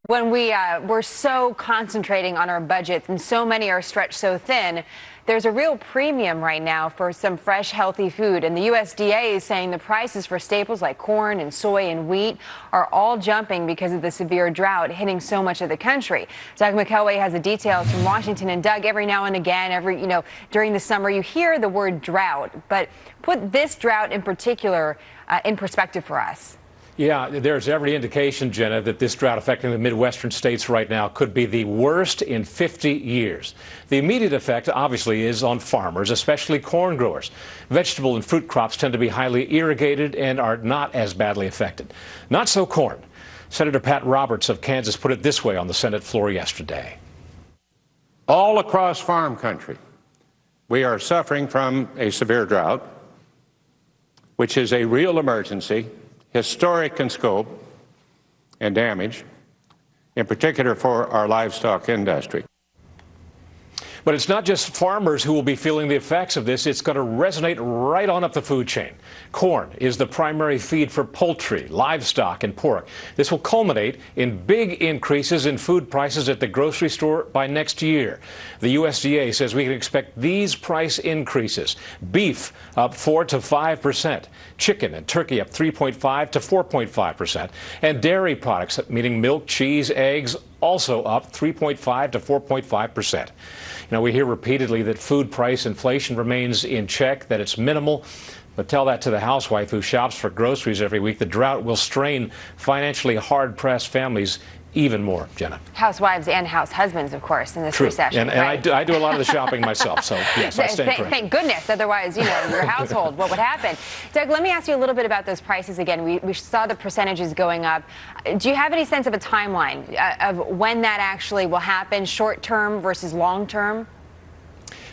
When we're so concentrating on our budgets and so many are stretched so thin, there's a real premium right now for some fresh, healthy food. And the USDA is saying the prices for staples like corn and soy and wheat are all jumping because of the severe drought hitting so much of the country. Doug McElway has the details from Washington. And Doug, every now and again, during the summer, you hear the word drought. But put this drought in particular in perspective for us. Yeah, there's every indication, Jenna, that this drought affecting the Midwestern states right now could be the worst in 50 years. The immediate effect, obviously, is on farmers, especially corn growers. Vegetable and fruit crops tend to be highly irrigated and are not as badly affected. Not so corn. Senator Pat Roberts of Kansas put it this way on the Senate floor yesterday. All across farm country, we are suffering from a severe drought, which is a real emergency, historic in scope and damage, in particular for our livestock industry. But it's not just farmers who will be feeling the effects of this. It's going to resonate right on up the food chain. Corn is the primary feed for poultry, livestock, and pork. This will culminate in big increases in food prices at the grocery store by next year. The USDA says we can expect these price increases. Beef up 4 to 5%, chicken and turkey up 3.5 to 4.5%, and dairy products, meaning milk, cheese, eggs, also up 3.5 to 4.5%. We hear repeatedly that food price inflation remains in check, that it's minimal. But tell that to the housewife who shops for groceries every week. The drought will strain financially hard-pressed families even more, Jenna. Housewives and house husbands, of course, in this True. recession. And right? I do a lot of the shopping myself, so yes, I stand corrected. Thank goodness. Otherwise, your household, what would happen? Doug, let me ask you a little bit about those prices again. We saw the percentages going up. Do you have any sense of a timeline of when that actually will happen, short-term versus long-term?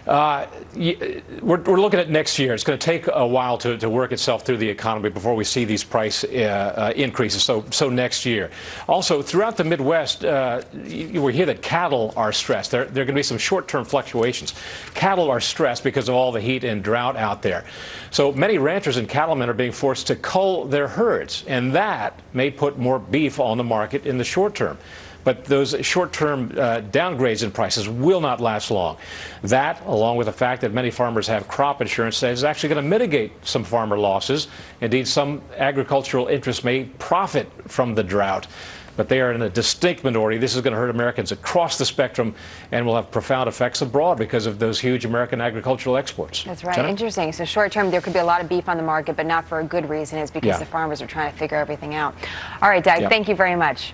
We're looking at next year. It's going to take a while to work itself through the economy before we see these price increases. So next year. Also, throughout the Midwest, we hear that cattle are stressed. There are going to be some short-term fluctuations. Cattle are stressed because of all the heat and drought out there. So many ranchers and cattlemen are being forced to cull their herds, and that may put more beef on the market in the short term. But those short-term downgrades in prices will not last long. That, along with the fact that many farmers have crop insurance, is actually going to mitigate some farmer losses. Indeed, some agricultural interests may profit from the drought. But they are in a distinct minority. This is going to hurt Americans across the spectrum and will have profound effects abroad because of those huge American agricultural exports. That's right. Jenna? Interesting. So short term, there could be a lot of beef on the market, but not for a good reason. It's because the farmers are trying to figure everything out. All right, Doug, thank you very much.